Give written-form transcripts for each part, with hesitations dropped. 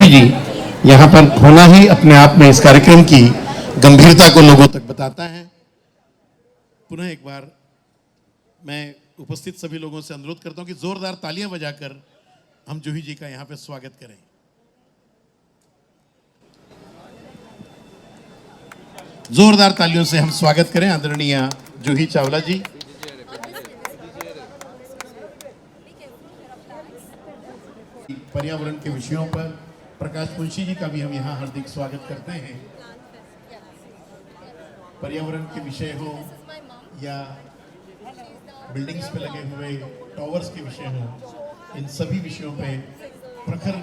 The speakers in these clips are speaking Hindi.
जी यहाँ पर होना ही अपने आप में इस कार्यक्रम की गंभीरता को लोगों तक बताता है। पुनः एक बार मैं उपस्थित सभी लोगों से अनुरोध करता हूं कि जोरदार तालियां बजाकर हम जूही जी का यहाँ पे स्वागत करें। जोरदार तालियों से हम स्वागत करें आदरणीय जूही चावला जी। पर्यावरण के विषयों पर प्रकाश मुंशी जी का भी हम यहाँ हार्दिक स्वागत करते हैं। पर्यावरण के विषय हो या बिल्डिंग्स पे लगे हुए टावर्स के विषय हो, इन सभी विषयों पे प्रखर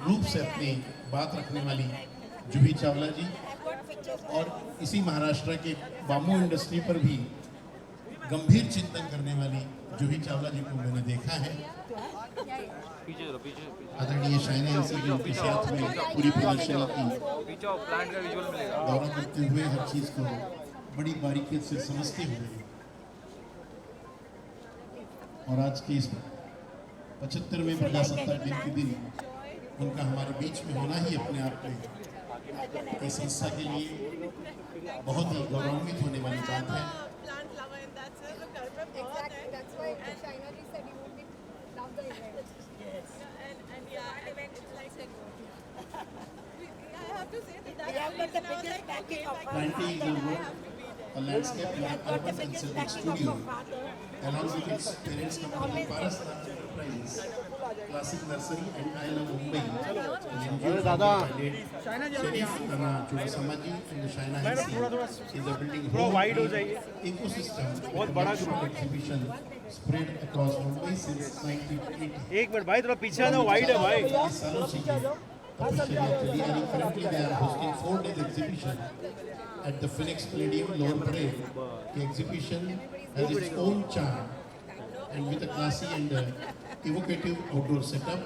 रूप से अपनी बात रखने वाली जूही चावला जी, और इसी महाराष्ट्र के बाम्बू इंडस्ट्री पर भी गंभीर चिंतन करने वाली जूही चावला जी को मैंने देखा है। आदरणीय शाइना इंस्टीट्यूट के साथ में पूरी प्रदर्शनी की दौरा करते हुए हर चीज को बड़ी बारीकी से समझते हुए, और आज के इस 75वें प्रजासत्ताक दिन के दिन उनका हमारे बीच में होना ही अपने आप में इस संस्था के लिए बहुत ही गौरवान्वित होने वाली बात है। Planting is a landscape urban consulting studio along with its parents company Paras Enterprises, Classic Nursery and I Love Mumbai. Sharif Rana Chudasamaji and the Shaina Hinsi is a building whole ecosystem बहुत बड़ा exhibition spread across Mumbai since 1980. एक मिनट भाई थोड़ा पीछे ना, वाइड है भाई। Currently they are hosting 4 days exhibition at the Phoenix Palladium, Lower Parade. The exhibition has its own charm and with a classy and evocative outdoor setup,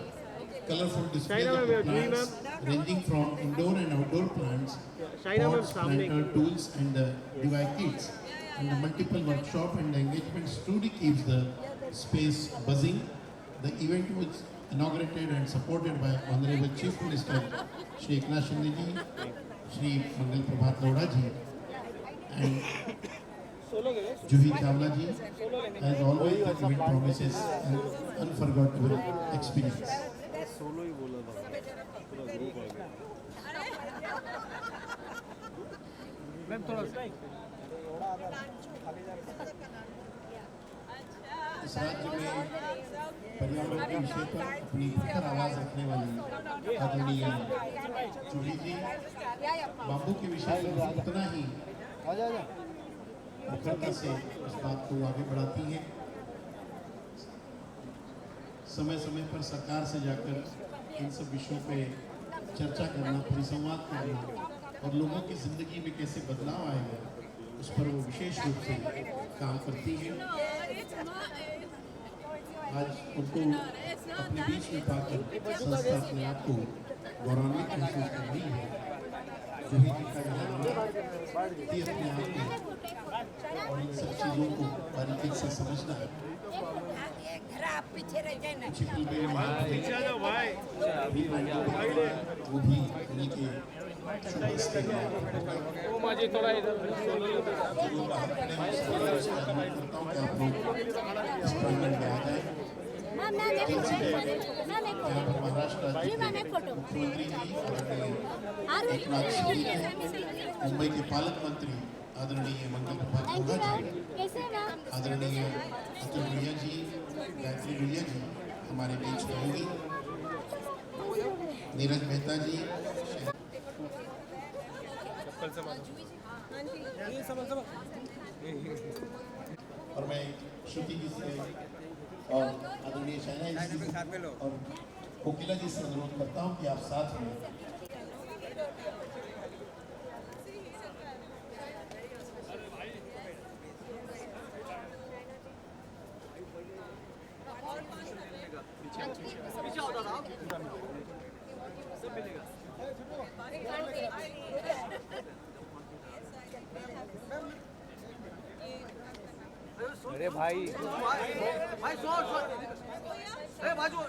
colorful displays of plants ranging from indoor and outdoor plants, pots, planter, tools and DIY kits, and the multiple workshop and engagements truly keeps the space buzzing. The event was inaugurated and supported by Honorable Chief Minister Shri Eknath Shinde ji, Shri Mangal Prabhat Lodha ji, and Joohi Chawla ji. As always, the event promises an unforgettable experience. इस राज्य में पर्यावरण के विषय पर अपनी प्रखर आवाज रखने वाली आदरणीय जूही जी बाम्बू के विषय पर उतना ही प्रखरता से इस बात को आगे बढ़ाती हैं। समय समय पर सरकार से जाकर इन सब विषयों पे चर्चा करना, परिसंवाद करना और लोगों की जिंदगी में कैसे बदलाव आएगा उस पर वो विशेष रूप से काम करती हैं। आज उनको अपने बीच में पाकर संस्था अपने आप को गौरवान्वित महसूस कर रही है। जूही जी का यहाँ अपने आप में और इन सब चीज़ों को बारीकी से समझना है। वो भी उन्हीं के थोड़ा इधर मुंबई के पालक मंत्री आदरणीय मंगल प्रभात लोढ़ा जी, आदरणीय अतुल भैया जी, गायत्री भैया जी हमारे बीच में होंगी, नीरज मेहता जी, और मैं श्रुति जी से और आदरणीय शाइना जी और कोकिला जी से अनुरोध करता हूं कि आप साथ में अरे भाई बाजू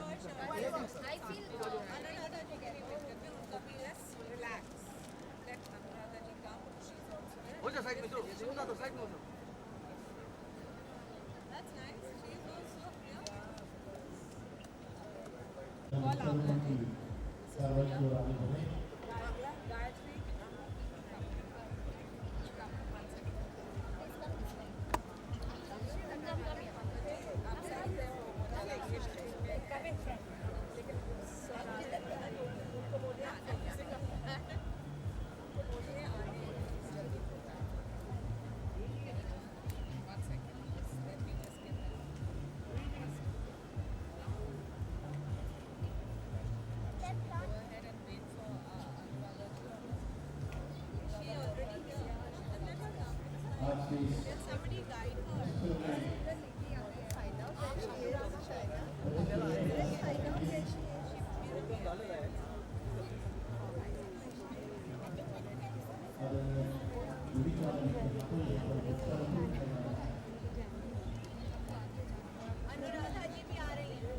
अनुराधा जी भी आ रही हैं।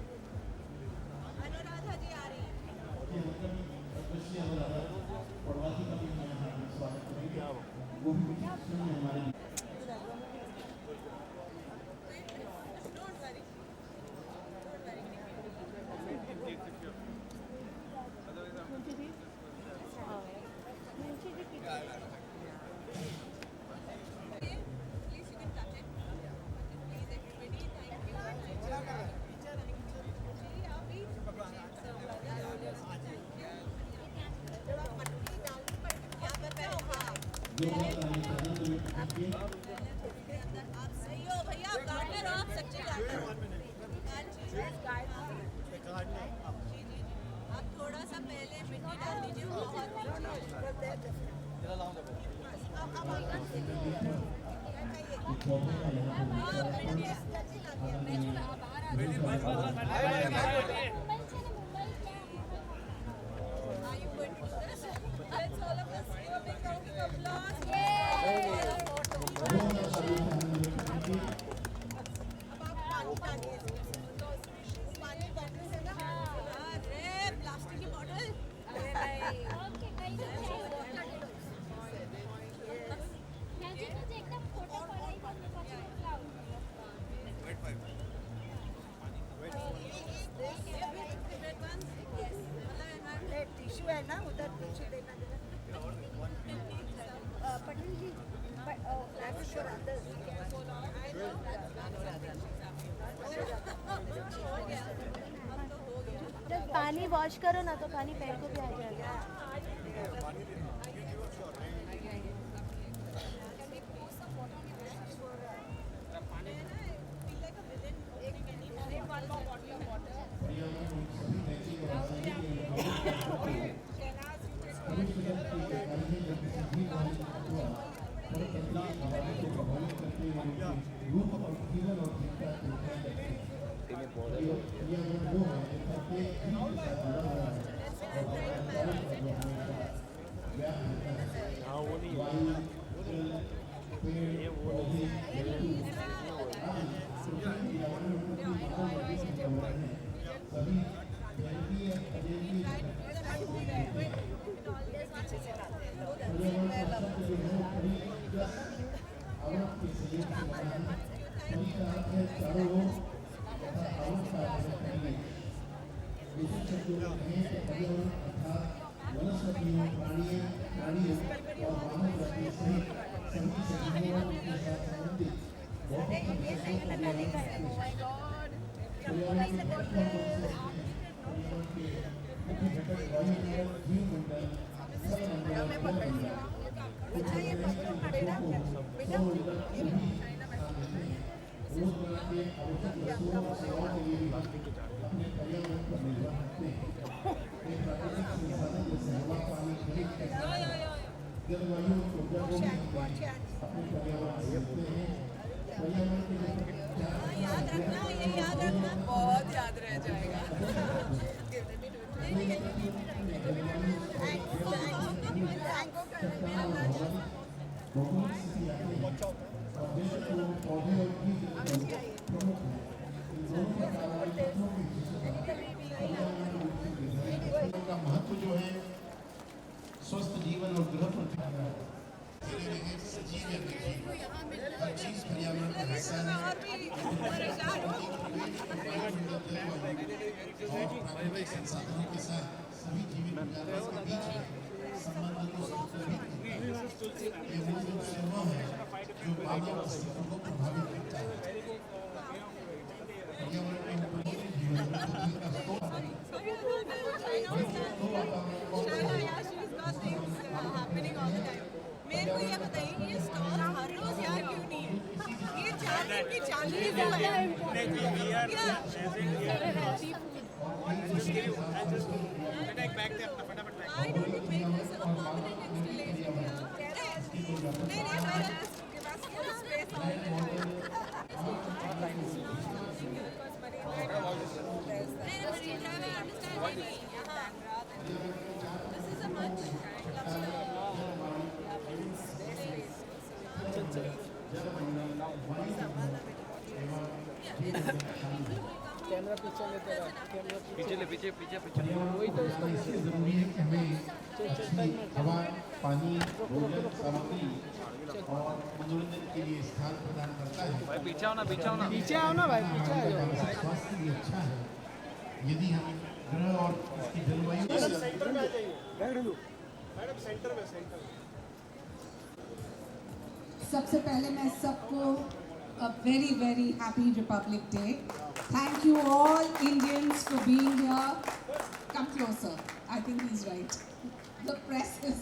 अनुराधा जी आ रही हैं। Don't worry. Don't worry. Please, you can touch it. Please, everybody, thank you. जी, आप भी जब आप मटकी डालनी पड़ती है, आप सही हो भैया, आप गार्डनर हो, आप सच्चे गार्डनर। जी जी जी, आप थोड़ा सा पहले मिट्टी डाल दीजिए, वो Are you going to do this? Let's all of us give a big round of applause. अब आप पानी डालिए इसमें। पानी बॉटल से ना? अरे प्लास्टिक की बॉटल? अरे नहीं। टिश्यू है ना उधर, टिश्यू देना पटेल जी, जब पानी वॉश करो ना तो पानी पैर को भी आ जाएगा। याद रखना, ये याद रखना, बहुत याद रह जाएगा। का महत्व जो है स्वस्थ जीवन और गृह प्रतिष्ठा घेरे रहे सजीव या निर्जीव हर चीज पर्यावरण का हिस्सा है और भी परेशान हूँ और प्राकृतिक संसाधनों के साथ सभी जीवित जानवरों के बीच में संबंध को संतुलित करता है। ये मूल रूप से वह है जो मानव अस्तित्व को प्रभावित करता है। पर्यावरण में उपयोगी जीवन प्रकृति का स्रोत है। मेरे को ये बताइए ये स्टॉल हर रोज यहाँ क्यों नहीं है? ये 4 दिन की चांदनी क्यों है? Why don't you make this a permanent installation? नहीं नहीं मेरे पास full space है। This is a much पीछे ले पीछे पीछे पीछे इसलिए जरूरी है कि हमें अच्छी हवा पानी भोजन सामग्री और मनोरंजन के लिए स्थान प्रदान करता है। भाई पीछे आओ ना पीछे आओ ना पीछे आओ ना भाई, पीछे आ जाओ। मानसिक स्वास्थ्य भी अच्छा है यदि हम ग्रह और इसकी जलवायु सबसे पहले मैं सबको a very very happy Republic Day. Thank you all Indians for being here. Come closer. I think he's right. The press is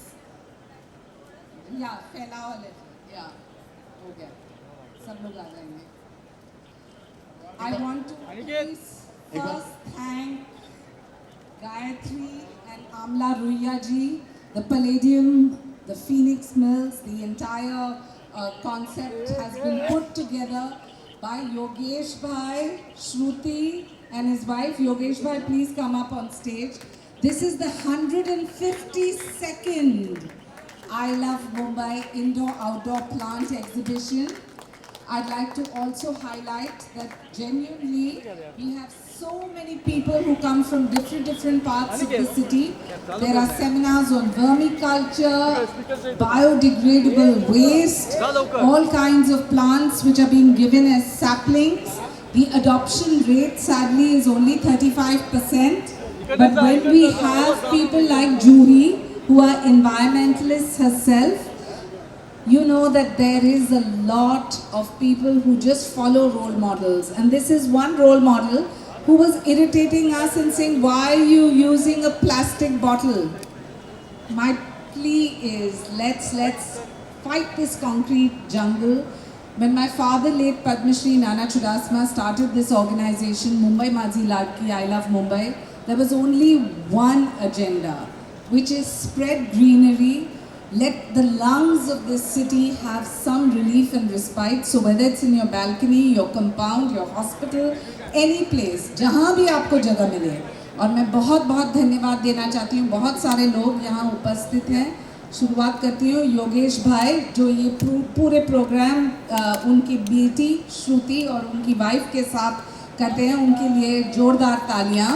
फैलाओ a little. हो गया. सब लोग आ जाएंगे. I want to please first thank Gayatri and Amla Ruiya ji, the Palladium, the Phoenix Mills, the entire concept has been put together by Yogesh Bhai, Shruti and his wife. Yogesh Bhai, please come up on stage. This is the 152nd I Love Mumbai Indoor-Outdoor Plant Exhibition. I'd like to also highlight that genuinely we have so many people who come from different parts of the city. There are seminars on vermiculture, biodegradable waste, all kinds of plants which are being given as saplings. The adoption rate sadly is only 35%. But when we have people like Juhi who are environmentalists herself, you know that there is a lot of people who just follow role models, and this is one role model who was irritating us and saying, why are you using a plastic bottle? My plea is let's fight this concrete jungle. When my father, late Padma Shri Nana Chudasama, started this organization, Mumbai माझी Ladki, I Love Mumbai, there was only one agenda, which is spread greenery. Let the lungs of this city have some relief and respite. So whether it's in your balcony, your compound, your hospital, any place, जहाँ भी आपको जगह मिले. और मैं बहुत बहुत धन्यवाद देना चाहती हूँ. बहुत सारे लोग यहाँ उपस्थित हैं. शुरुआत करती हूँ योगेश भाई जो ये पूरे प्रोग्राम उनकी बेटी श्रुति और उनकी वाइफ के साथ करते हैं. उनके लिए जोरदार तालियाँ.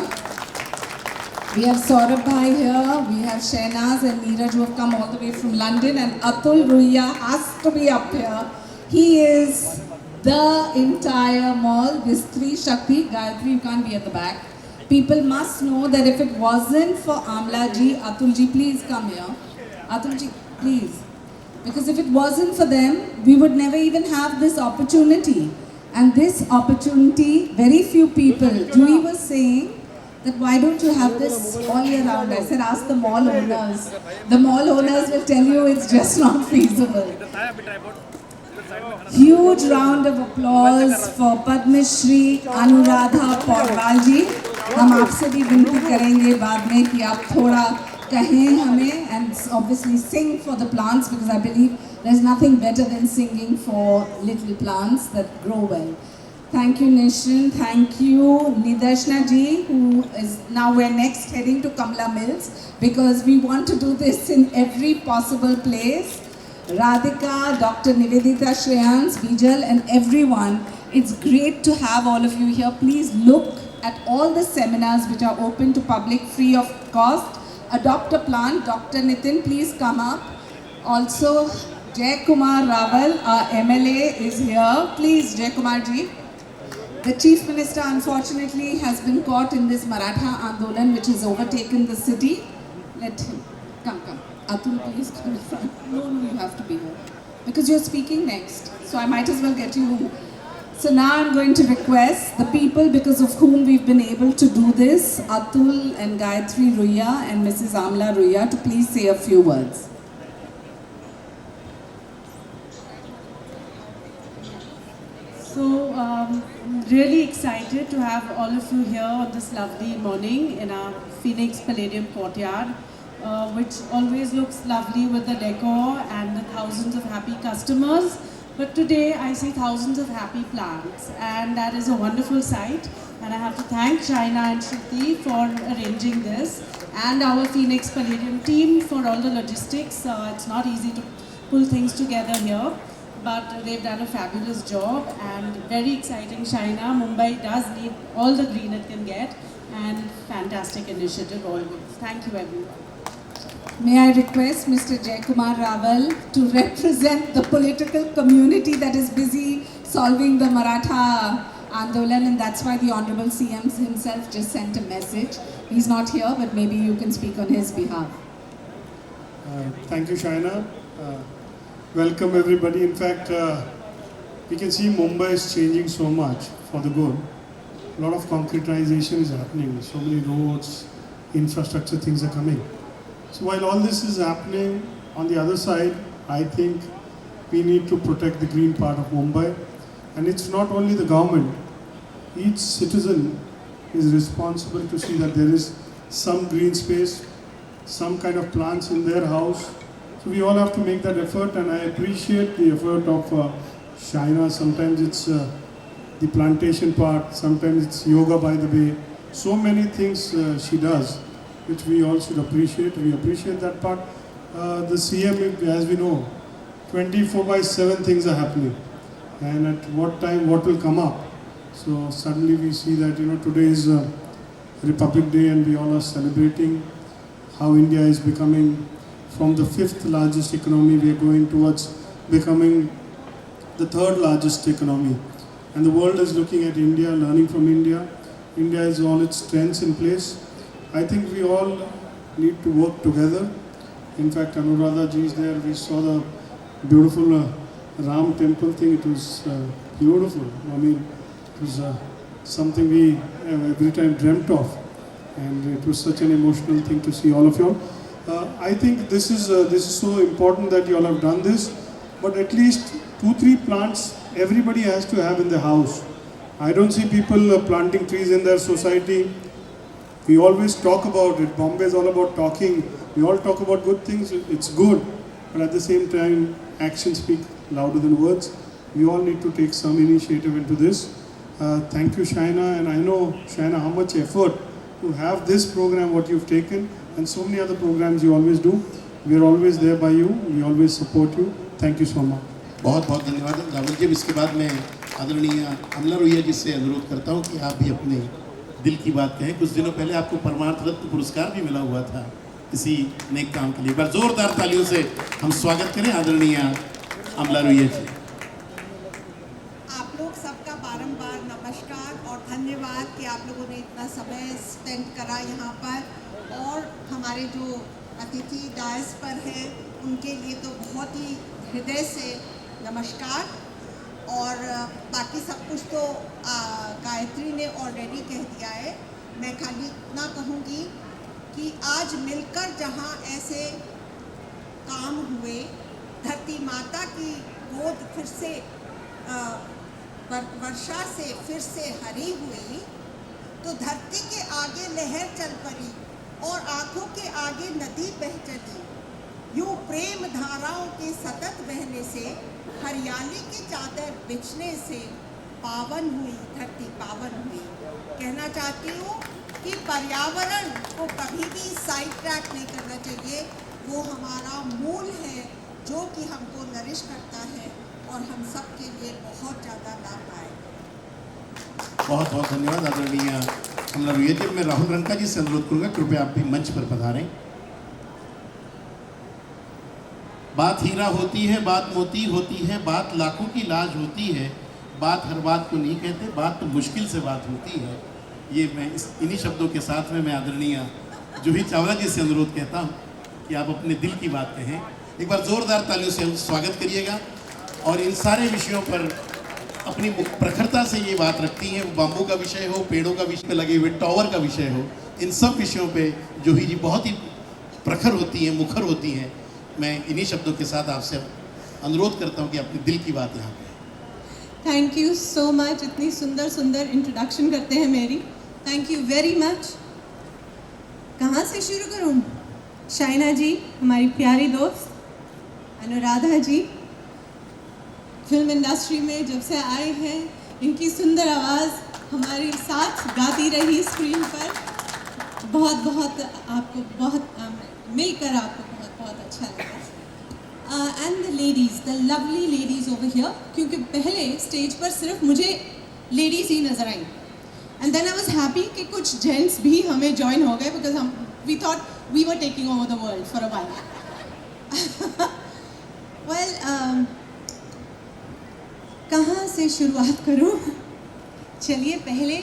We have Saurabh Bhai here, we have Shehnaz and Neeraj who have come all the way from London, and Atul Ruiya has to be up here. He is the entire mall, this Tri Shakti. Gayatri, you can't be at the back. People must know that if it wasn't for Amla ji, Atul ji, please come here. Atul ji, please. Because if it wasn't for them, we would never even have this opportunity. And this opportunity, very few people, Juhi was saying, that why don't you have this all year round? I said, ask the mall owners. The mall owners will tell you it's just not feasible. Huge round of applause for Padma Shri Anuradha Porwal ji. हम आपसे भी विनती करेंगे बाद में कि आप थोड़ा कहें हमें and obviously sing for the plants, because I believe there's nothing better than singing for little plants that grow well. Thank you, Nishan. Thank you, Nidarshana ji, who is now we're next heading to Kamla Mills because we want to do this in every possible place. Radhika, Dr. Nivedita, Shreyans, Bijal, and everyone. It's great to have all of you here. Please look at all the seminars which are open to public free of cost. Adopt a plant. Dr. Nitin, please come up. Also, Jay Kumar Raval, our MLA, is here. Please, Jay Kumar ji. The Chief Minister, unfortunately, has been caught in this Maratha Andolan, which has overtaken the city. Let him come. Atul, please come in front. No, you have to be here because you're speaking next. So I might as well get you. So now I'm going to request the people because of whom we've been able to do this, Atul and Gayatri Ruya and Mrs. Amla Ruya, to please say a few words. So, I'm really excited to have all of you here on this lovely morning in our Phoenix Palladium courtyard, which always looks lovely with the decor and the thousands of happy customers. But today I see thousands of happy plants, and that is a wonderful sight. And I have to thank China and Shruti for arranging this, and our Phoenix Palladium team for all the logistics. It's not easy to pull things together here, but they've done a fabulous job and very exciting. China, Mumbai does need all the green it can get, and fantastic initiative always. Thank you everyone. May I request Mr. Jaykumar Raval to represent the political community that is busy solving the Maratha Andolan, and that's why the Honorable CM himself just sent a message. He's not here, but maybe you can speak on his behalf. Thank you, Shaina. Welcome everybody. In fact, we can see Mumbai is changing so much for the good. A lot of concretization is happening. So many roads, infrastructure things are coming. So while all this is happening, on the other side, I think we need to protect the green part of Mumbai. And it's not only the government. Each citizen is responsible to see that there is some green space, some kind of plants in their house. So we all have to make that effort, and I appreciate the effort of Shaina. Sometimes it's the plantation part, sometimes it's yoga by the way. So many things she does, which we all should appreciate. We appreciate that part. The CM, as we know, 24/7 things are happening. And at what time, what will come up. So suddenly we see that, today is Republic Day and we all are celebrating how India is becoming from the 5th largest economy, we are going towards becoming the 3rd largest economy. And the world is looking at India, learning from India. India has all its strengths in place. I think we all need to work together. In fact, Anuradha ji is there. We saw the beautiful Ram temple thing. It was beautiful. I mean, it was something we every time dreamt of. And it was such an emotional thing to see all of you all. I think this is so important that you all have done this, but at least 2-3 plants everybody has to have in the house. I don't see people planting trees in their society. We always talk about it. Bombay is all about talking. We all talk about good things. It's good, but at the same time, actions speak louder than words. We all need to take some initiative into this. Thank you, Shaina, and I know, Shaina, how much effort to have this program, what you've taken, and so many other programs you always do. We are always there by you. We always support you. Thank you so much. बहुत बहुत धन्यवाद रावल जी। इसके बाद मैं आदरणीय अमला रुइया जी से अनुरोध करता हूँ कि आप भी अपने दिल की बात कहें। कुछ दिनों पहले आपको परमार्थ रत्न पुरस्कार भी मिला हुआ था इसी नेक काम के लिए। एक बार जोरदार तालियों से हम स्वागत करें आदरणीय अमला रुइया जी। आप लोग सबका बारंबार नमस्कार और धन्यवाद कि आप लोगों ने इतना समय स्पेंड करा यहाँ पर। और हमारे जो अतिथि डायस पर हैं उनके लिए तो बहुत ही हृदय से नमस्कार। और बाकी सब कुछ तो गायत्री ने ऑलरेडी कह दिया है। मैं खाली इतना कहूँगी कि आज मिलकर जहाँ ऐसे काम हुए, धरती माता की गोद फिर से वर्षा से फिर से हरी हुई, तो धरती के आगे लहर चल पड़ी और आँखों के आगे नदी बह चली। यूँ प्रेम धाराओं के सतत बहने से, हरियाली की चादर बिछने से पावन हुई धरती, पावन हुई। कहना चाहती हूँ कि पर्यावरण को कभी भी साइड ट्रैक नहीं करना चाहिए। वो हमारा मूल है जो कि हमको नरिश करता है और हम सब के लिए बहुत ज़्यादा लाभदायक। बहुत बहुत धन्यवाद आदरणीय अमला रुइया जी। मैं राहुल रंका जी से अनुरोध करूँगा, कृपया आप भी मंच पर पधारें। बात हीरा होती है, बात मोती होती है, बात लाखों की लाज होती है, बात हर बात को नहीं कहते, बात तो मुश्किल से बात होती है। ये मैं इन्हीं शब्दों के साथ में मैं आदरणीय जूही चावला जी से अनुरोध कहता हूँ कि आप अपने दिल की बात कहें। एक बार ज़ोरदार तालियों से स्वागत करिएगा। और इन सारे विषयों पर अपनी प्रखरता से ये बात रखती हैं, वो बाम्बू का विषय हो, पेड़ों का विषय लगे हुए टावर का विषय हो, इन सब विषयों पे जूही जी बहुत ही प्रखर होती हैं, मुखर होती हैं। मैं इन्हीं शब्दों के साथ आपसे अनुरोध करता हूँ कि अपने दिल की बात यहाँ पे। Thank you so much. इतनी सुंदर सुंदर इंट्रोडक्शन करते हैं मेरी। Thank you very much. कहाँ से शुरू करूँ? शाइना जी, हमारी प्यारी दोस्त, अनुराधा जी, फिल्म इंडस्ट्री में जब से आए हैं, इनकी सुंदर आवाज़ हमारे साथ गाती रही स्क्रीन पर। बहुत बहुत आपको बहुत मिलकर आपको बहुत बहुत अच्छा लगा। And the ladies, the lovely ladies over here, क्योंकि पहले स्टेज पर सिर्फ मुझे लेडीज़ ही नज़र आई, and then I was happy कि कुछ जेंट्स भी हमें ज्वाइन हो गए, बिकॉज हम we thought we were taking over the world for a while. Well, कहाँ से शुरुआत करूँ? चलिए, पहले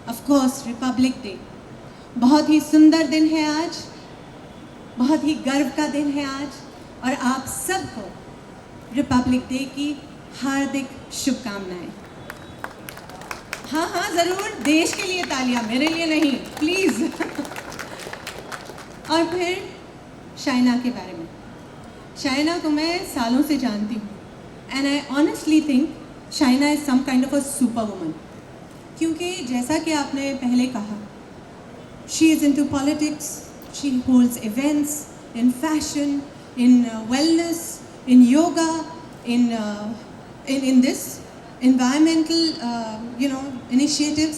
ऑफ कोर्स रिपब्लिक डे। बहुत ही सुंदर दिन है आज, बहुत ही गर्व का दिन है आज, और आप सबको रिपब्लिक डे की हार्दिक शुभकामनाएं। हाँ हाँ ज़रूर, देश के लिए तालियां, मेरे लिए नहीं, प्लीज़। और फिर शाइना के बारे में। शाइना को मैं सालों से जानती हूँ, and I honestly think Shaina is some kind of a super woman, क्योंकि जैसा कि आपने पहले कहा, she is into politics, she holds events in fashion, in wellness, in yoga, in this environmental initiatives.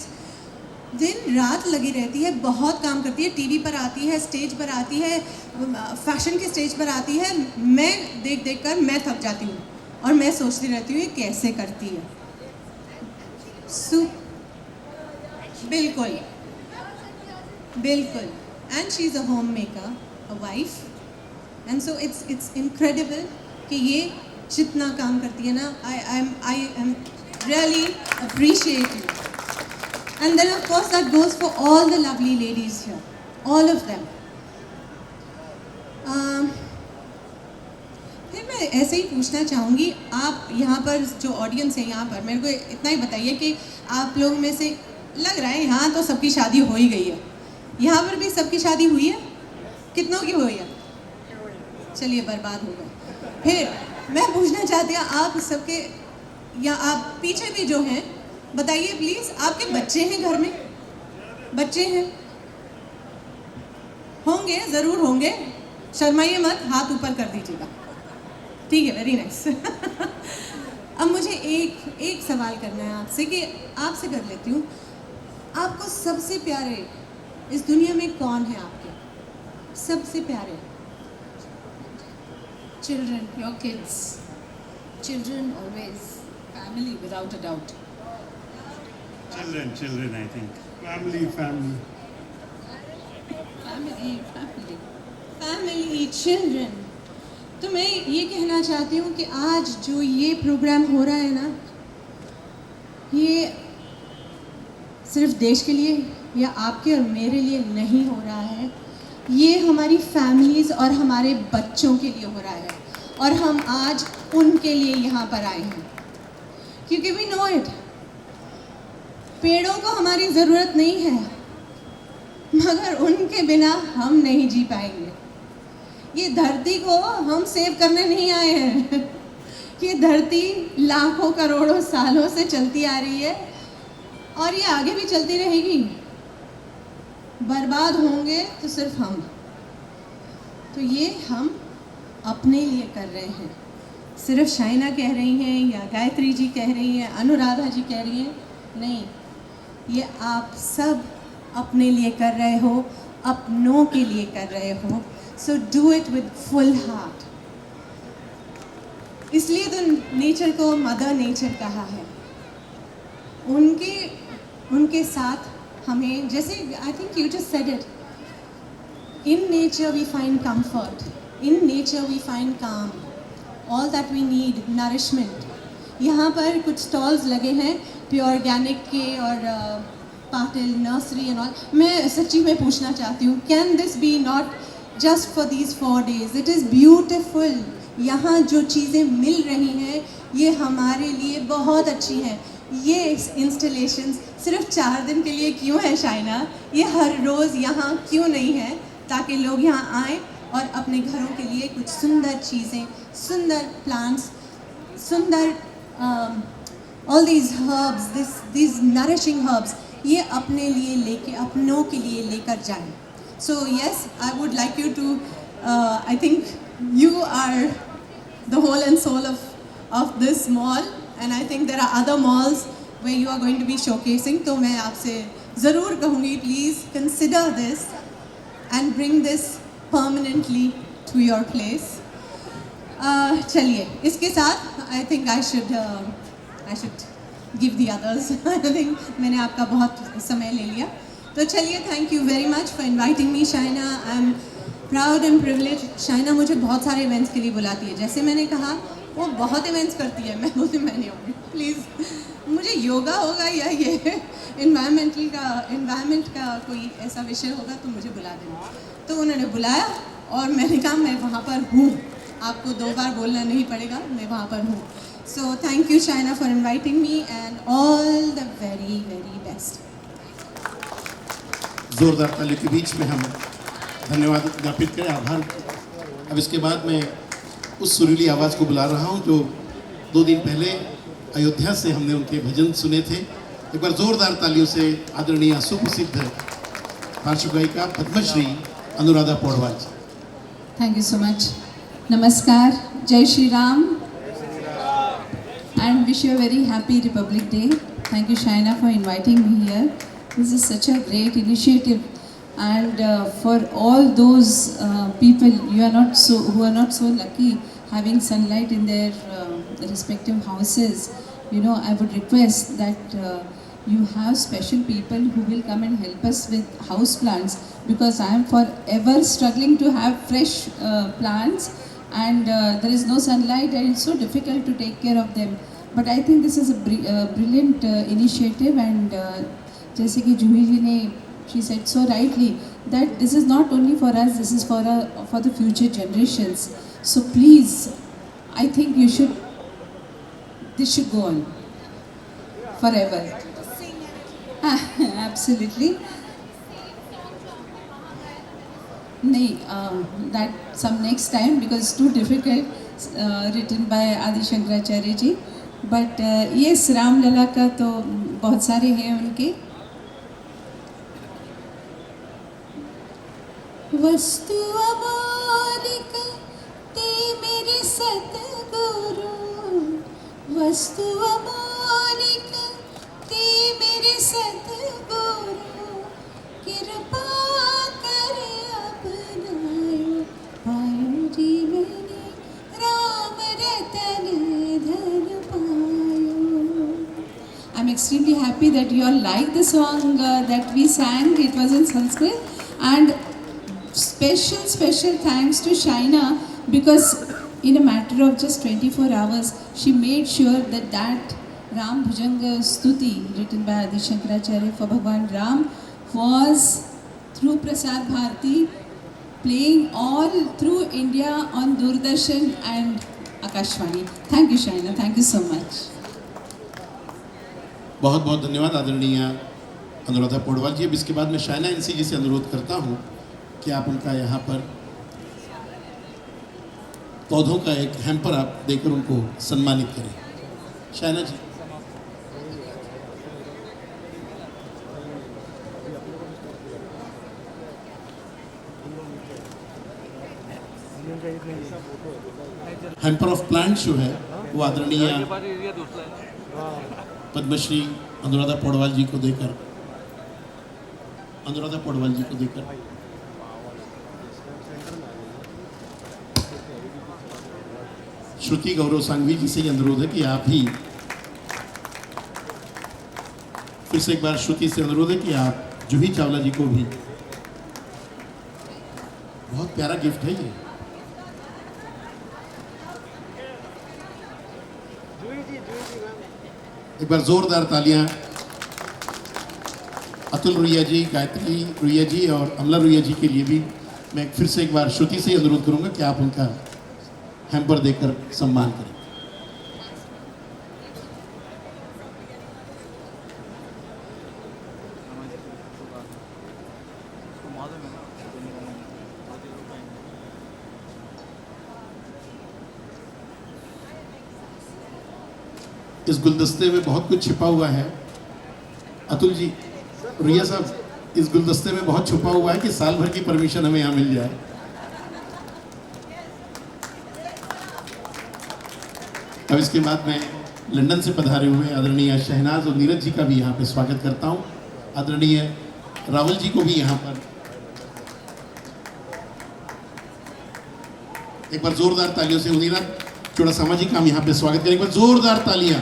दिन रात लगी रहती है, बहुत काम करती है, टीवी पर आती है, स्टेज पर आती है, फैशन के स्टेज पर आती है। मैं देख देख कर मैं थक जाती हूँ और मैं सोचती रहती हूँ ये कैसे करती है। बिल्कुल बिल्कुल। And she is a home maker, a wife, and so it's incredible कि ये जितना काम करती है ना, I am really appreciate you. And then of course that goes for all the lovely ladies here, all of them. फिर मैं ऐसे ही पूछना चाहूँगी, आप यहाँ पर जो ऑडियंस है यहाँ पर, मेरे को इतना ही बताइए कि आप लोगों में से लग रहा है यहाँ तो सबकी शादी हो ही गई है, यहाँ पर भी सबकी शादी हुई है? कितनों की हुई है? चलिए, बर्बाद हो गए। फिर मैं पूछना चाहती हूँ आप सबके, या आप पीछे भी जो हैं, बताइए प्लीज़, आपके बच्चे हैं घर में? बच्चे हैं? होंगे, ज़रूर होंगे, शर्माइए मत, हाथ ऊपर कर दीजिएगा। ठीक है, वेरी नाइस। अब मुझे एक सवाल करना है आपसे, कि आपसे कर लेती हूँ, आपको सबसे प्यारे इस दुनिया में कौन है? आपके सबसे प्यारे? Children, your kids. Children always. Family, without a doubt. Children, I think. Family. Family, children. तो मैं ये कहना चाहती हूँ कि आज जो ये प्रोग्राम हो रहा है ना, ये सिर्फ देश के लिए या आपके और मेरे लिए नहीं हो रहा है, ये हमारी फैमिलीज़ और हमारे बच्चों के लिए हो रहा है, और हम आज उनके लिए यहाँ पर आए हैं, क्योंकि वी नो इट, पेड़ों को हमारी ज़रूरत नहीं है, मगर उनके बिना हम नहीं जी पाएंगे। ये धरती को हम सेव करने नहीं आए हैं। ये धरती लाखों करोड़ों सालों से चलती आ रही है, और ये आगे भी चलती रहेगी। बर्बाद होंगे तो सिर्फ हम, तो ये हम अपने लिए कर रहे हैं। सिर्फ शाइना कह रही हैं या गायत्री जी कह रही हैं, अनुराधा जी कह रही हैं, नहीं, ये आप सब अपने लिए कर रहे हो, अपनों के लिए कर रहे हो। So do it with full heart. इसलिए तो नेचर को मदर नेचर कहा है। उनके साथ हमें, जैसे I think you just said it, in nature we find comfort, In nature we find calm. All that we need, nourishment. यहाँ पर कुछ स्टॉल्स लगे हैं प्योर ऑर्गेनिक के और पाटिल नर्सरी एंड ऑल. मैं सच्ची में पूछना चाहती हूँ, can this be not just for these 4 days? It is beautiful. यहाँ जो चीज़ें मिल रही हैं ये हमारे लिए बहुत अच्छी हैं. ये इंस्टॉलेशंस सिर्फ 4 दिन के लिए क्यों है शाइना? ये हर रोज़ यहाँ क्यों नहीं है, ताकि लोग यहाँ आएँ और अपने घरों के लिए कुछ सुंदर चीज़ें, सुंदर प्लांट्स, सुंदर all these herbs, these nourishing herbs, ये अपने लिए लेके, अपनों के लिए लेकर जाएं. So yes, I would like you to, I think you are the whole and soul of this mall, and I think there are other malls where you are going to be showcasing. तो मैं आपसे ज़रूर कहूँगी, please consider this and bring this permanently to your place. चलिए, इसके साथ I think I should give the others. I think मैंने आपका बहुत समय ले लिया. तो चलिए, thank you very much for inviting me, Shaina. I'm proud and privileged. Shaina मुझे बहुत सारे events के लिए बुलाती है. जैसे मैंने कहा, वो बहुत events करती है. मैं बोलती मैं नहीं होगी. Please, मुझे योगा होगा या ये environment का कोई ऐसा विषय होगा तो मुझे बुला देना. तो उन्होंने बुलाया और मैंने कहा मैं वहाँ पर हूँ. आपको 2 बार बोलना नहीं पड़ेगा, मैं वहाँ पर हूँ. So thank you, Shaina, for inviting me, and all the very, very best. जोरदार तालियों के बीच में हम धन्यवाद ज्ञापित करें, आभार. अब इसके बाद मैं उस सुरीली आवाज़ को बुला रहा हूँ जो 2 दिन पहले अयोध्या से हमने उनके भजन सुने थे. एक बार जोरदार तालियों से आदरणीय सुप्रसिद्ध पार्श्व गायिका पद्मश्री अनुराधा पौडवाल जी. Thank you so much. Namaskar, Jai Shri Ram, and wish you a very happy Republic Day. Thank you, Shaina, for inviting me here. This is such a great initiative, and for all those people who are not so lucky having sunlight in their respective houses, you know, I would request that you have special people who will come and help us with house plants, because I am forever struggling to have fresh plants, and there is no sunlight and it's so difficult to take care of them. But I think this is a brilliant initiative, and जैसे कि जूही जी ने, she said so rightly that this is not only for us, this is for the future generations. So please, I think this should go on forever. Absolutely. That some next time, because it's too difficult. Written by Adi Shankaracharya ji. But yes, Ram Lala का तो बहुत सारे हैं उनके. वस्तु अमोलिक ते मेरे सतगुरु, वस्तु अमोलिक ते मेरे सतगुरु, कृपा कर अपनायो, पायो जीवन राम रतन धन पायो. I'm extremely happy that you all liked the song that we sang. It was in Sanskrit, and special thanks to Shaina, because in a matter of just 24 hours she made sure that Ram Bhujanga Stuti written by Adi Shankaracharya for Bhagwan Ram was through Prasar Bharati, playing all through India on Doordarshan and Akashvani. Thank you, Shaina. Thank you so much. बहुत बहुत धन्यवाद आदरणीय अनुराधा पौडवाल जी. अब इसके बाद मैं शाइना एनसी जी से अनुरोध करता हूँ कि आप उनका यहाँ पर पौधों का एक हैम्पर आप देकर उनको सम्मानित करें. शाइना जी. हैम्पर ऑफ प्लांट्स जो है वो आदरणीय पद्मश्री अनुराधा पौडवाल जी को देकर श्रुति गौरव सांघवी जी से अनुरोध है कि आप ही फिर से एक बार श्रुति से अनुरोध है कि आप जूही चावला जी को भी, बहुत प्यारा गिफ्ट है ये, एक बार जोरदार तालियां अतुल रुइया जी, गायत्री रुइया जी और अमला रुइया जी के लिए भी। मैं फिर से एक बार श्रुति से अनुरोध करूंगा कि आप उनका हैम्पर देकर सम्मान करें। इस गुलदस्ते में बहुत कुछ छिपा हुआ है। अतुल जी, रुइया साहब, इस गुलदस्ते में बहुत छुपा हुआ है कि साल भर की परमिशन हमें यहाँ मिल जाए। अब इसके बाद मैं लंदन से पधारे हुए आदरणीय शहनाज और नीरज जी का भी यहाँ पे स्वागत करता हूँ। आदरणीय राहुल जी को भी यहाँ पर एक बार जोरदार तालियों से उनीरा चुड़ासामा जी का हम यहाँ पे स्वागत करें। एक बार जोरदार तालियां।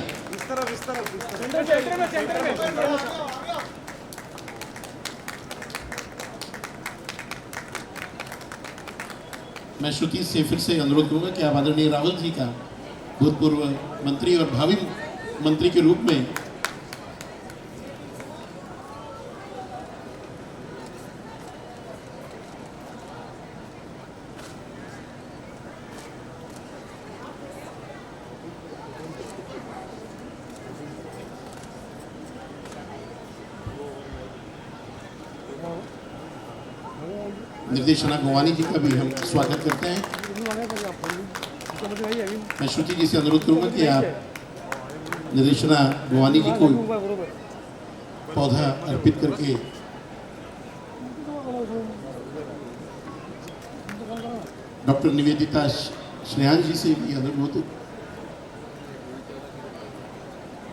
मैं श्रुति से फिर से अनुरोध करूंगा कि आप आदरणीय राहुल जी का भूतपूर्व मंत्री और भावी मंत्री के रूप में निर्देशना गोवानी जी का भी हम स्वागत करते हैं। मैं श्रुति जी से अनुरोध करूंगा कि आप निर्देशना गोवानी जी को पौधा अर्पित करके डॉक्टर निवेदिता स्नेहान जी से भी अनुरोध,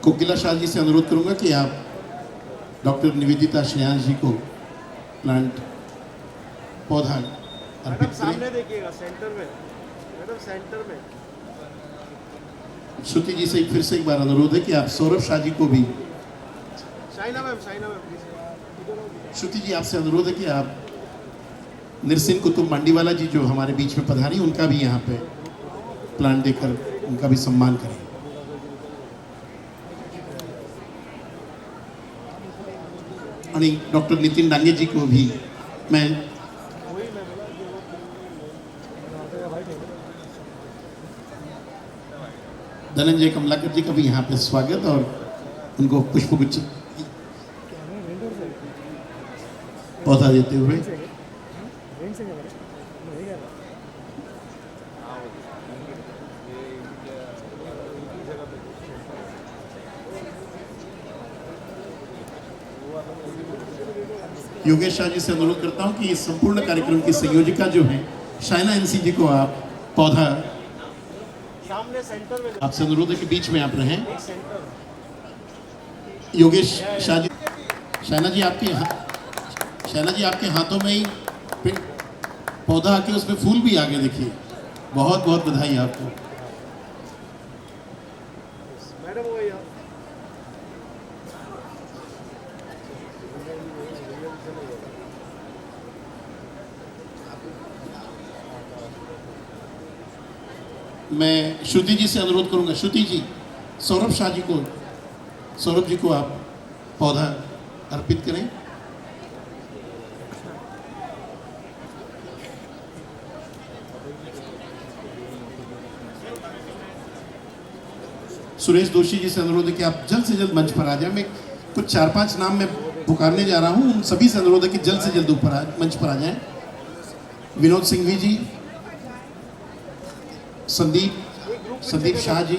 कोकिला शाह जी से अनुरोध करूंगा कि आप डॉक्टर निवेदिता स्नेहान जी को प्लांट पौधा अर्पित करें। सामने देखिएगा, सेंटर में मैडम, सेंटर में। श्रुति जी से फिर से एक बार अनुरोध है कि आप सौरभ शाह जी को भी। Shaina ma'am please. श्रुति जी, आपसे अनुरोध है कि आप निरसिन कुतुब मांडीवाला जी जो हमारे बीच में पधारी, उनका भी यहाँ पे प्लांट देकर उनका भी सम्मान करें। और डॉक्टर नितिन डांगे जी को भी मैं धनंजय कमलाकर जी का भी यहाँ पे स्वागत और उनको पुष्पगुच्छ पौधा देते हुए योगेश शाह जी से अनुरोध करता हूँ कि इस संपूर्ण कार्यक्रम की संयोजिका जो है शाइना एनसी जी को आप पौधा, सामने सेंटर में आपसे अनुरोध है कि बीच में आप रहें। योगेश शाह जी, शाइना जी आपके हाथों में ही पौधा आके उसमें फूल भी आगे, देखिए। बहुत बहुत बधाई आपको। मैडम वो यार मैं श्रुति जी से अनुरोध करूंगा, श्रुति जी, सौरभ शाह जी को, सौरभ जी को आप पौधा अर्पित करें। सुरेश दोषी जी से अनुरोध है कि आप जल्द से जल्द मंच पर आ जाएं। मैं कुछ 4-5 नाम मैं पुकारने जा रहा हूं, उन सभी से अनुरोध है कि जल्द से जल्द मंच पर आ जाएं। विनोद सिंघवी जी, संदीप शाह जी,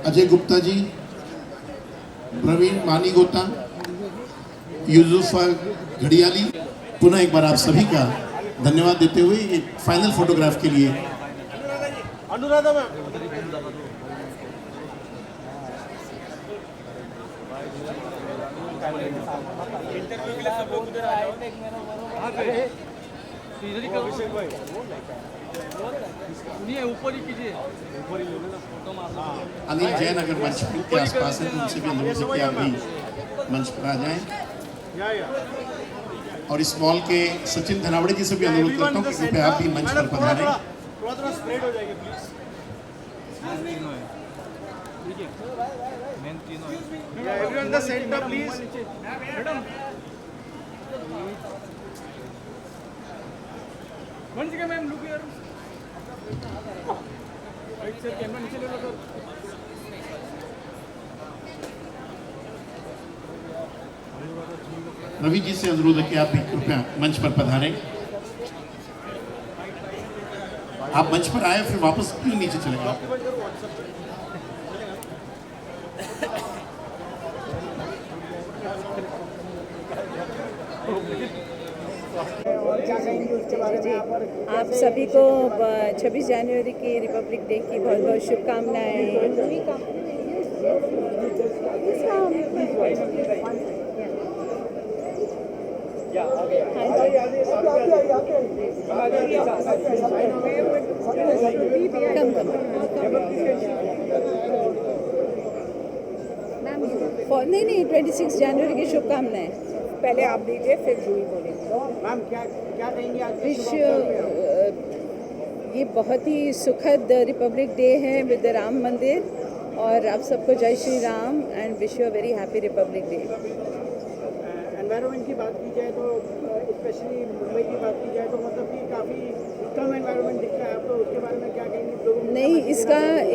अजय गुप्ता जी, प्रवीण मानी गोता, यूसुफ घड़ियाली, पुनः एक बार आप सभी का धन्यवाद देते हुए एक फाइनल फोटोग्राफ के लिए अनुराधा मैम। ऊपर ही कीजिए, अनिल जैन अगर मंच के आसपास है तो उनसे भी अनुरोध है कि आप भी मंच पर आ जाएं। और इस मॉल के सचिन धनावड़े जी से भी अनुरोध करता हूँ कि कृपया आप भी मंच पर पधारें। थोड़ा स्प्रेड हो जाएगा प्लीज। मेन तीनों है। Yeah, everyone in the center, please. Madam one second ma'am look here right sir camera नीचे ले लो सर रवि जी से अनुरोध है कि आप भी कृपया मंच पर पधारें। आप मंच पर आए फिर वापस क्यों नीचे चले गए? आप सभी को 26 जनवरी की रिपब्लिक डे की बहुत बहुत शुभकामनाएं। नहीं 26 जनवरी की शुभकामनाएं पहले आप दीजिए फिर जूही बोलेंगे। मैम क्या कहेंगे आज के विश ये बहुत ही सुखद रिपब्लिक डे है विद राम मंदिर और आप सबको जय Shri Ram and wish you a very happy Republic day. Environment की बात की जाए तो स्पेशली मुंबई की बात की जाए तो मतलब कि काफ़ी कम एनवायरनमेंट दिखता है आपको, उसके बारे में क्या कहेंगे लोगों को? नहीं,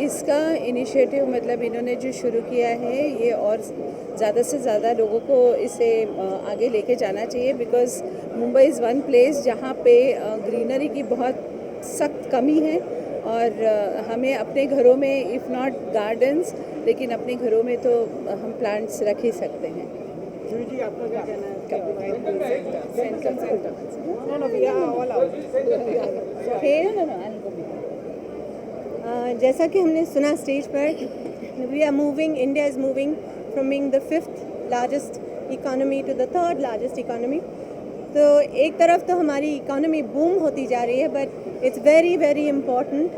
इसका इनिशिएटिव मतलब इन्होंने जो शुरू किया है ये और ज़्यादा से ज़्यादा लोगों को इसे आगे लेके जाना चाहिए because Mumbai is one place जहाँ पे ग्रीनरी की बहुत सख्त कमी है और हमें अपने घरों में इफ़ नॉट गार्डन्स लेकिन अपने घरों में तो हम प्लांट्स रख ही सकते हैं। जूही जी आपका क्या कहना है? जैसा कि हमने सुना स्टेज पर we are moving, India is moving from being the 5th largest economy to the 3rd largest economy. तो एक तरफ तो हमारी इकोनॉमी बूम होती जा रही है but it's very very important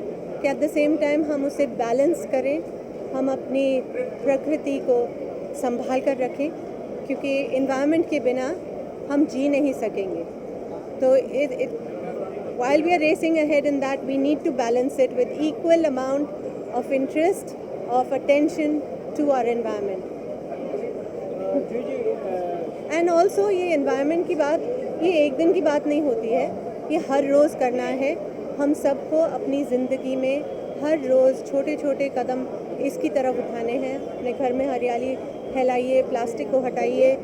कि एट द सेम टाइम हम उसे बैलेंस करें, हम अपनी प्रकृति को संभाल कर रखें क्योंकि इन्वायरमेंट के बिना हम जी नहीं सकेंगे। तो while we are racing ahead in that, we need to balance it with equal amount of interest, of attention to our environment. And also ये environment की बात, ये एक दिन की बात नहीं होती है, ये हर रोज़ करना है। हम सबको अपनी ज़िंदगी में हर रोज़ छोटे छोटे कदम इसकी तरफ उठाने हैं। अपने घर में हरियाली फैलाइए, प्लास्टिक को हटाइए,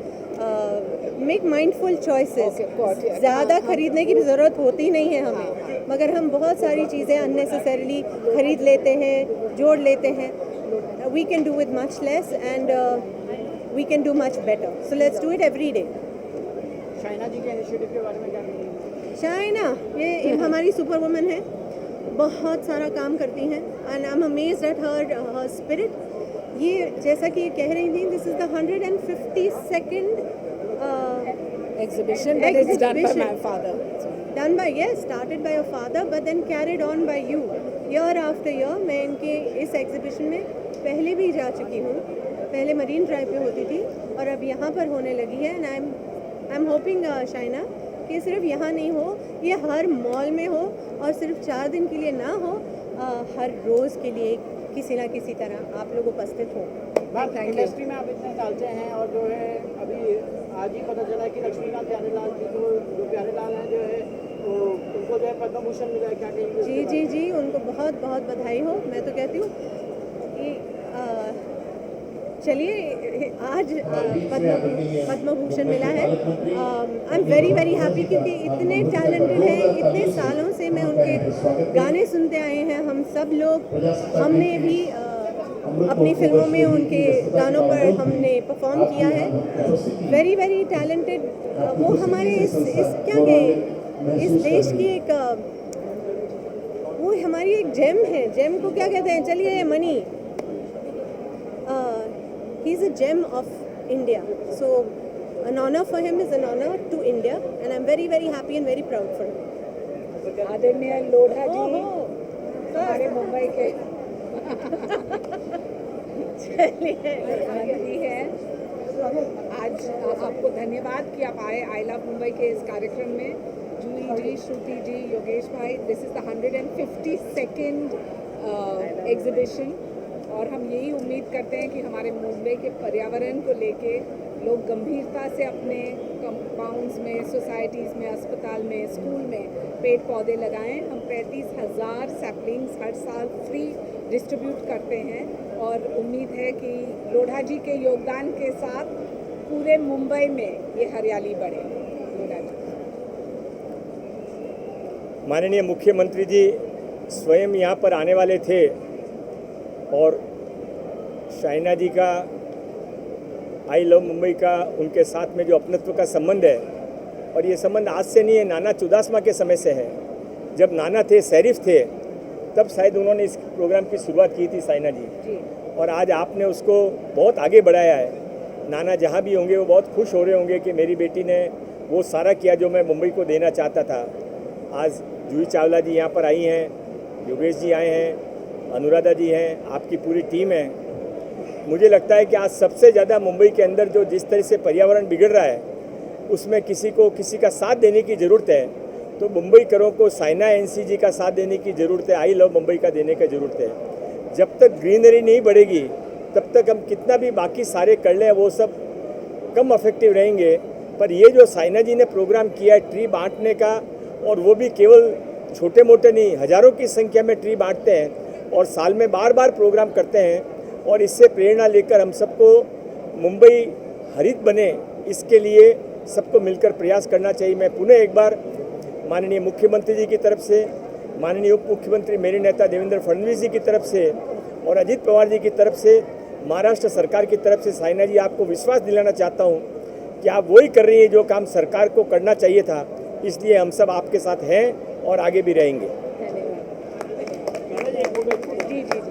मेक माइंडफुल चॉइसेस। ज़्यादा खरीदने की भी ज़रूरत होती नहीं है हमें, मगर हम बहुत सारी चीज़ें अननेसेसरीली खरीद लेते हैं, जोड़ लेते हैं। We can do with much less and we can do much better, so let's do it every day. Shaina ji के इनिशिएटिव के बारे में क्या कहेंगे? शाइना ये हमारी सुपर वुमन है, बहुत सारा काम करती हैं and I am amazed at her spirit. ये जैसा कि कह रही थी, this is the 152nd exhibition that is done by my father. Done by, yes, started by your father but then carried on by you year after year। मैं इनके इस एग्जीबिशन में पहले भी जा चुकी हूँ, पहले मरीन ड्राइव पे होती थी और अब यहाँ पर होने लगी है। And I am hoping Shaina कि सिर्फ यहाँ नहीं हो, ये हर मॉल में हो और सिर्फ 4 दिन के लिए ना हो, हर रोज़ के लिए किसी ना किसी तरह आप लोग उपस्थित हो। इंडस्ट्री में आप इतने साल से हैं और जो है अभी आज ही पता चला कि लक्ष्मीकांत प्यारेलाल जी को, जो प्यारेलाल हैं जो है तो उनको जो है पद्म भूषण मिला है, क्या कहेंगे? जी उनको बहुत बहुत बधाई हो। मैं तो कहती हूँ कि चलिए आज पद्म भूषण मिला है। I am very very happy क्योंकि इतने टैलेंटेड हैं, इतने सालों से मैं उनके गाने सुनते आए हैं। हम सब लोग, हमने भी अपनी फिल्मों में उनके गानों पर हमने परफॉर्म किया है। Very very talented. वो हमारे इस क्या कहें, इस देश की एक वो हमारी एक जेम है। जेम को क्या कहते हैं? चलिए money, he is a gem of India, so an honor for him is an honor to India and I'm very very happy and very proud for him. आदरणीय लोढ़ा जी हमारे मुंबई के प्रधानमंत्री हैं। आज आपको धन्यवाद कि आप आए आई लव मुंबई के इस कार्यक्रम में। जूही जी, श्रुति जी, योगेश भाई, this is the 152nd exhibition और हम यही उम्मीद करते हैं कि हमारे मुंबई के पर्यावरण को लेके लोग गंभीरता से अपने कंपाउंड्स में, सोसाइटीज़ में, अस्पताल में, स्कूल में पेड़ पौधे लगाएं। हम 35,000 सैपलिंग्स हर साल फ्री डिस्ट्रीब्यूट करते हैं और उम्मीद है कि लोढ़ा जी के योगदान के साथ पूरे मुंबई में ये हरियाली बढ़े। लोढ़ा जी। माननीय मुख्यमंत्री जी स्वयं यहाँ पर आने वाले थे और शाइना जी का आई लव मुंबई का उनके साथ में जो अपनत्व का संबंध है, और ये संबंध आज से नहीं है, नाना चुदासमा के समय से है। जब नाना थे, शरीफ थे, तब शायद उन्होंने इस प्रोग्राम की शुरुआत की थी शाइना जी, और आज आपने उसको बहुत आगे बढ़ाया है। नाना जहाँ भी होंगे वो बहुत खुश हो रहे होंगे कि मेरी बेटी ने वो सारा किया जो मैं मुंबई को देना चाहता था। आज जूही चावला जी यहाँ पर आई हैं, योगेश जी आए हैं, अनुराधा जी हैं, आपकी पूरी टीम है। मुझे लगता है कि आज सबसे ज़्यादा मुंबई के अंदर जो जिस तरह से पर्यावरण बिगड़ रहा है, उसमें किसी का साथ देने की ज़रूरत है। तो मुंबईकरों को साइना एनसी जी का साथ देने की ज़रूरत है, आई लव मुंबई का देने की ज़रूरत है। जब तक ग्रीनरी नहीं बढ़ेगी तब तक हम कितना भी बाकी सारे कर लें वो सब कम इफेक्टिव रहेंगे। पर ये जो साइना जी ने प्रोग्राम किया है ट्री बांटने का, और वो भी केवल छोटे मोटे नहीं, हज़ारों की संख्या में ट्री बांटते हैं और साल में बार बार प्रोग्राम करते हैं, और इससे प्रेरणा लेकर हम सबको मुंबई हरित बने, इसके लिए सबको मिलकर प्रयास करना चाहिए। मैं पुनः एक बार माननीय मुख्यमंत्री जी की तरफ से, माननीय उप मुख्यमंत्री मेरे नेता देवेंद्र फडणवीस जी की तरफ से और अजीत पवार जी की तरफ से, महाराष्ट्र सरकार की तरफ से साइना जी आपको विश्वास दिलाना चाहता हूँ कि आप वही कर रही हैं जो काम सरकार को करना चाहिए था। इसलिए हम सब आपके साथ हैं और आगे भी रहेंगे। जी जी जी,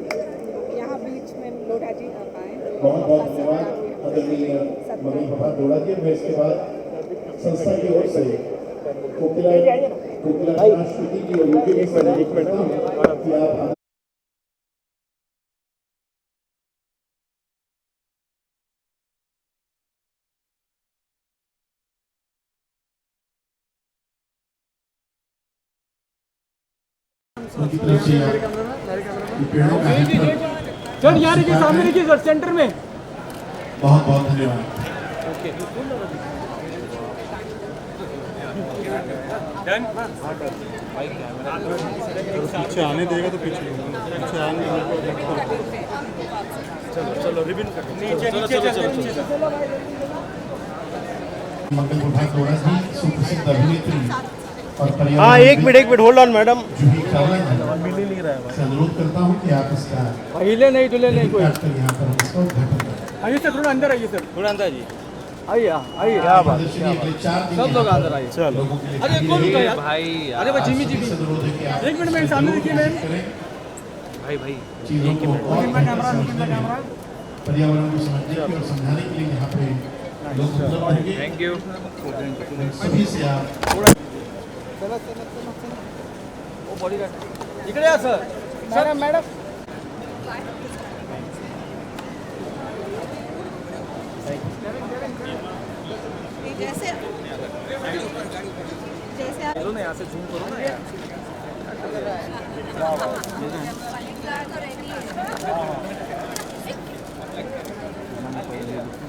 यहाँ बीच में लोढ़ा जी आप आए। बहुत बहुत धन्यवाद आदरणीय मम्मी प्रभात लोढ़ा जी। मैं इसके बाद संस्था की ओर से कोकिला राष्ट्रपति की और यूके की अनुरोध करता हूँ कि आप उनकी तरफ से पेड़ों का सर यहाँ देखिए, सामने देखिए सर, सेंटर में। बहुत बहुत धन्यवाद। पीछे आने देगा तो पीछे आने चलो रिबिन नीचे। मंगल प्रभात लोढ़ा जी सुप्रसिद्ध अभिनेत्री और हाँ, एक minute hold on madam. Juhi Chawla जी मिल नहीं रहा है। अनुरोध करता हूँ कि आप इसका हिले नहीं डुले नहीं कोई। यहाँ पर हम इसका उद्घाटन करें। आइए सर, थोड़ा अंदर आइए सर, थोड़ा अंदर जी। आइए आइए, प्रदर्शनी अगले 4 दिन सब लोग अंदर आइए। चलो। अरे कौन रुका यार भाई? अरे भाई जिमी जी, एक मिनट मैम, सामने देखिए मैम। भाई चीजों को और पर्यावरण को समझने और समझाने के लिए यहाँ पे लोग उपलब्ध होंगे। Thank you. सभी से आप वो बॉडीगार्ड इकडे या सर। मैडम जैसे चलो ना, यहाँ से जूम करो ना यार।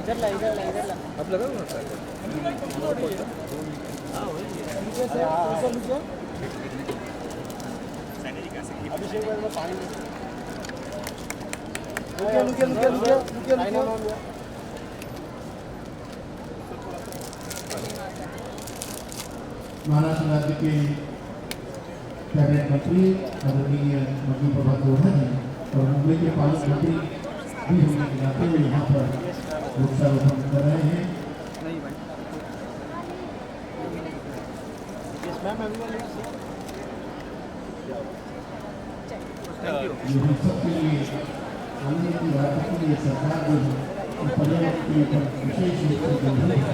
इधर ला अब लगाओ ना सर। अभिषेक भाई में पानी महाराष्ट्र राज्य के कैबिनेट मंत्री आदरणीय मंत्री प्रभात लोढ़ा जी और मुंबई के पालक मंत्री भी होने के नाते हुए यहाँ पर वृक्षारोपण कर रहे हैं। ये हम सब के लिए आने की बात के लिए सरकार जो है पर्यावरण के ऊपर विशेष रूप से गंभीर है।